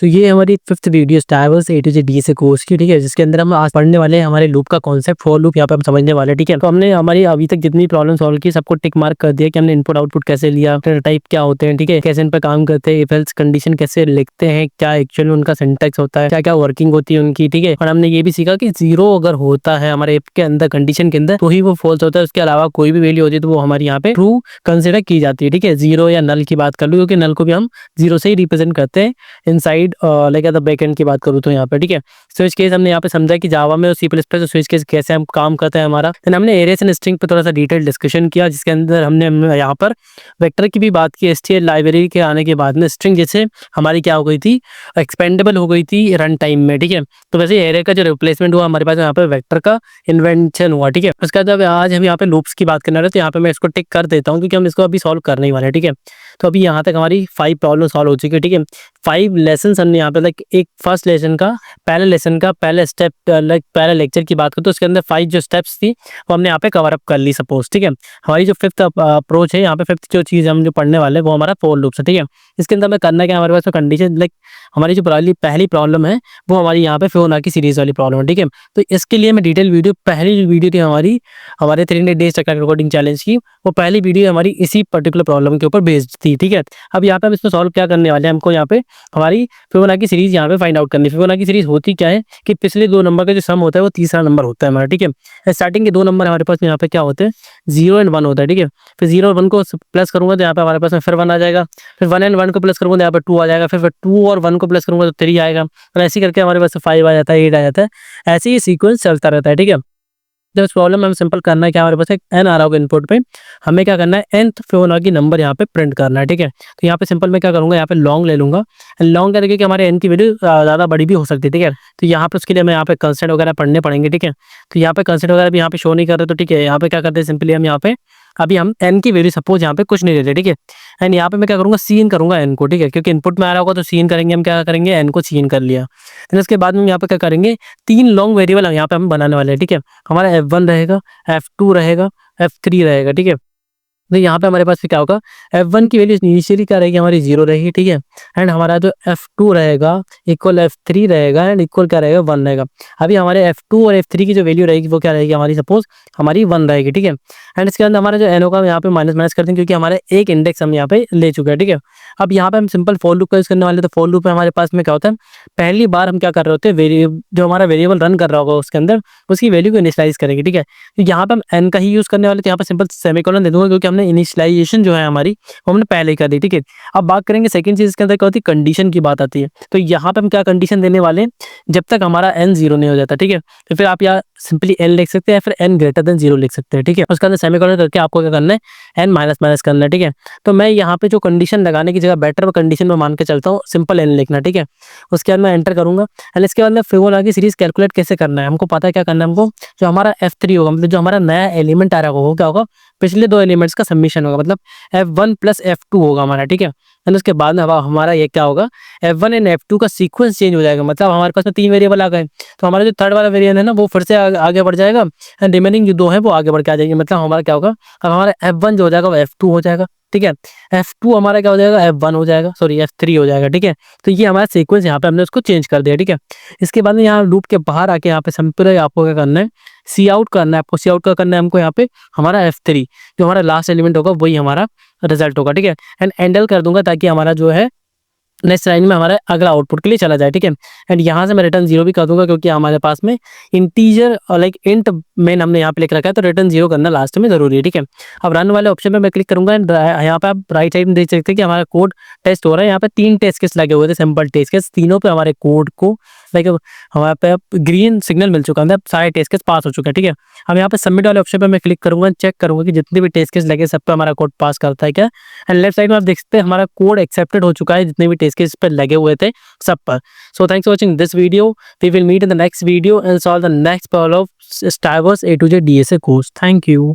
तो ये हमारी 5th video Striver's A to Z D से कोर्स की, ठीक है, जिसके अंदर हम आज पढ़ने वाले हैं हमारे लूप का कॉन्सेप्ट, फॉर लूप यहाँ पे हम समझने वाले हैं, ठीक है। तो हमने हमारी अभी तक जितनी प्रॉब्लम सॉल्व की सबको टिक मार्क कर दिया कि हमने इनपुट आउटपुट कैसे लिया, टाइप क्या होते हैं, ठीक है, कैसे इन पर काम करते हैं, इफ एल्स कंडीशन कैसे लिखते हैं, क्या एक्चुअली उनका सिंटैक्स होता है, क्या क्या वर्किंग होती है उनकी, ठीक है। और हमने ये भी सीखा कि जीरो अगर होता है हमारे इफ के अंदर कंडीशन के अंदर तो ही वो फॉल्स होता है, उसके अलावा कोई भी वैल्यू होती है तो वो हमारी यहाँ पे ट्रू कंसिडर की जाती है, ठीक है। जीरो या नल की बात कर लो, क्योंकि नल को भी हम जीरो से ही रिप्रेजेंट करते हैं इनसाइड लाइक द बैकएंड की बात करूँ तो यहाँ पे, ठीक है। स्विच केस हमने यहाँ पे समझा कि जावा में और C plus plus switch case कैसे हम काम करते हैं हमारा। देन हमने एरेस एंड स्ट्रिंग पे थोड़ा सा डिटेल डिस्कशन किया, जिसके अंदर हमने यहाँ पर वेक्टर की भी बात की। एसटीएल लाइब्रेरी के आने के बाद में स्ट्रिंग जैसे हमारी क्या हो गई थी, एक्सपेंडेबल हो गई थी रन टाइम में, ठीक है। तो वैसे एरे का जो रिप्लेसमेंट हुआ हमारे पास यहाँ पे वेक्टर का इन्वेंशन हुआ, ठीक है। उसके बाद आज हम यहाँ पे लूप्स की बात करने वाले, तो यहाँ पे मैं इसको टिक कर देता हूँ क्योंकि हम इसको अभी सॉल्व करने ही वाले हैं, ठीक है। तो अभी यहाँ तक हमारी 5 प्रॉब्लम सॉल्व हो चुकी है, ठीक है। 5 लेसन हमने यहाँ पे लाइक एक फर्स्ट लेसन का पहले स्टेप लाइक पहले लेक्चर की बात करें तो उसके अंदर 5 जो स्टेप्स थी वो हमने यहाँ पे कवर अप कर ली सपोज, ठीक है। हमारी जो 5th अप्रोच है यहाँ पे 5th जो चीज़ हम जो पढ़ने वाले हैं वो हमारा फॉर लूप है, ठीक है। इसके अंदर हमें करना क्या, हमारे पास तो कंडीशन लाइक हमारी जो पहली प्रॉब्लम है वो हमारी यहाँ पे फिबोनाची सीरीज वाली प्रॉब्लम है, ठीक है। तो इसके लिए मैं डिटेल वीडियो, पहली वीडियो थी हमारे 300 डेज तक रिकॉर्डिंग चैलेंज की, वो पहली वीडियो हमारी इसी पर्टिकुलर प्रॉब्लम के ऊपर बेस्ड थी, ठीक है। अब यहाँ पे हम इसको सॉल्व क्या करने वाले हैं, हमको यहाँ पे हमारी फिबोनाची सीरीज यहाँ पे फाइंड आउट करनी है। फिबोनाची सीरीज होती क्या है कि पिछले 2 नंबर का जो सम होता है वो तीसरा नंबर होता है हमारा, ठीक है। स्टार्टिंग के 2 नंबर हमारे पास यहाँ पे क्या होते हैं, 0 एंड 1 होता है, ठीक है। फिर 0 और 1 को प्लस करूंगा तो यहाँ पे हमारे पास में फिर 1 आ जाएगा, फिर 1 एंड 1 को प्लस करूंगा तो यहाँ पे 2 आ जाएगा, फिर 2 और 1 को प्लस करूंगा तो 3 आएगा, और ऐसे करके हमारे पास 5 आ जाता है, 8 आ जाता है, ऐसे ही सीक्वेंस चलता रहता है, ठीक है। जब इस प्रॉब्लम में हम सिंपल करना है क्या, हमारे पास एक n आ रहा होगा इनपुट पे, हमें क्या करना है nth फिबोनाची नंबर यहाँ पे प्रिंट करना है, ठीक है। तो यहाँ पे सिंपल मैं क्या करूंगा, यहाँ पे लॉन्ग ले लूंगा। लॉन्ग क्या देखिए कि हमारे n की वैल्यू ज़्यादा बड़ी भी हो सकती है, ठीक है। तो यहाँ पे उसके लिए हमें यहाँ पे कंस्टेंट वगैरह पढ़ने पड़ेंगे, ठीक है। तो यहाँ पे कंस्टेंट वगैरह भी यहाँ पे शो नहीं कर रहे, तो ठीक है, यहाँ पे क्या करते हैं सिंपली हम यहाँ पे अभी हम n की वैल्यू सपोज यहाँ पे कुछ नहीं देते, ठीक है। एंड यहाँ पे मैं क्या करूँगा, सीन करूंगा n को, ठीक है, क्योंकि इनपुट में आ रहा होगा तो सीन करेंगे, हम क्या करेंगे n को सीन कर लिया। फिर उसके बाद में यहाँ पे क्या करेंगे, 3 लॉन्ग वेरिएबल यहाँ पे हम बनाने वाले हैं, ठीक है। हमारा f1 रहेगा, f2 रहेगा, f3 रहेगा, ठीक है। तो यहाँ पे हमारे पास क्या होगा, f1 की वैल्यू इनिशियली क्या रहेगी, हमारी 0 रहेगी, ठीक है। एंड हमारा जो f2 रहेगा इक्वल f3 रहेगा एंड इक्वल क्या रहेगा, 1 रहेगा। अभी हमारे f2 और f3 की जो वैल्यू रहेगी वो क्या रहेगी, हमारी सपोज हमारी 1 रहेगी, ठीक है। एंड इसके अंदर हमारा जो n होगा यहाँ पे माइनस माइनस करते हैं क्योंकि हमारे एक इंडेक्स हम यहाँ पे ले चुके हैं, ठीक है। अब यहाँ पे हम सिंपल फॉर लूप का यूज करने वाले, तो फॉर लूप में हमारे पास में क्या होता है, पहली बार हम क्या कर रहे होते हैं, जो हमारा वेरिएबल रन कर रहा होगा उसके अंदर उसकी वैल्यू को इनिशियलाइज करेंगे, ठीक है। तो यहाँ पे हम n का ही यूज करने वाले, तो यहाँ पे सिंपल सेमीकोलन दे दूंगा क्योंकि हमने इनिशियलाइजेशन जो है हमारी वो हमने पहले ही कर दी, ठीक है। अब बात करेंगे सेकंड चीज के अंदर क्या होती है, कंडीशन की बात आती है। तो यहाँ पे हम क्या कंडीशन देने वाले हैं, जब तक हमारा n 0 नहीं हो जाता, ठीक है। तो फिर आप यहाँ सिंपली n लिख सकते हैं, फिर n ग्रेटर देन 0 लिख सकते हैं, ठीक है। उसके अंदर सेमीकोलन करके आपको क्या करना है, n माइनस माइनस करना है, ठीक है। तो मैं यहाँ पे जो कंडीशन लगाने की जगह बेटर कंडीशन में मान के चलता हूँ, सिंपल n लिखना, ठीक है। उसके बाद मैं एंटर करूंगा एंड इसके बाद में फिबोनाची सीरीज कैलकुलेट कैसे करना है, हमको पता है क्या करना है हमको। जो हमारा f3 होगा, मतलब जो हमारा नया एलिमेंट आ रहा होगा, क्या होगा, पिछले 2 एलिमेंट्स का सबमिशन होगा, मतलब f1 प्लस f2 होगा हमारा, ठीक है। एंड उसके बाद में हमारा ये क्या होगा, f1 एंड f2 का सीक्वेंस चेंज हो जाएगा, मतलब हमारे पास में 3 वेरिएबल आ गए, तो हमारा जो थर्ड वाला वेरिएबल है ना वो फिर से आगे बढ़ जाएगा एंड रिमेनिंग जो 2 है वो आगे बढ़ के आ जाएंगे। मतलब हमारा क्या होगा, अब हमारा f1 जो हो जाएगा वो f2 हो जाएगा, ठीक है। f2 हमारा क्या हो जाएगा, f1 हो जाएगा, सॉरी f3 हो जाएगा, ठीक है। तो ये हमारा सीक्वेंस यहाँ पे हमने उसको चेंज कर दिया, ठीक है। इसके बाद में यहाँ लूप के बाहर आके यहाँ पे सिंपल आपको क्या करना है, सी आउट करना है। आपको सी आउट का करना है हमको यहाँ पे हमारा f3 जो हमारा लास्ट एलिमेंट होगा वही हमारा रिजल्ट होगा, ठीक है। एंड एंडल कर दूंगा ताकि हमारा जो है नेक्स्ट लाइन में हमारा अगला आउटपुट के लिए चला जाए, ठीक है। एंड यहाँ से मैं रिटर्न 0 भी कर दूंगा क्योंकि हमारे पास में इंटीजर लाइक इंट मेन हमने यहाँ पे लिख रखा है, तो रिटर्न 0 करना लास्ट में जरूरी है, ठीक है। अब रन वाले ऑप्शन पे मैं क्लिक करूंगा एंड यहाँ पे आप राइट साइड में देख सकते हैं कि हमारा कोड टेस्ट हो रहा है। यहाँ पे 3 टेस्ट केस लगे हुए थे, सिंपल टेस्ट केस, तीनों पे हमारे कोड को लाइक हमारे पे ग्रीन सिग्नल मिल चुका है, मतलब सारे टेस्ट केस पास हो चुके हैं, ठीक है। अब यहाँ पे सबमिट वाले ऑप्शन पे मैं क्लिक करूंगा, चेक करूंगा कि जितने भी टेस्ट केस लगे सब पे हमारा कोड पास करता है क्या। एंड लेफ्ट साइड में आप देख सकते हैं हमारा कोड एक्सेप्टेड हो चुका है, जितने भी टेस्ट केस पे लगे हुए थे सब पर। So thanks for watching this video, we will meet in the next video and solve the next problem of Striver's A to Z DSA course. Thank you.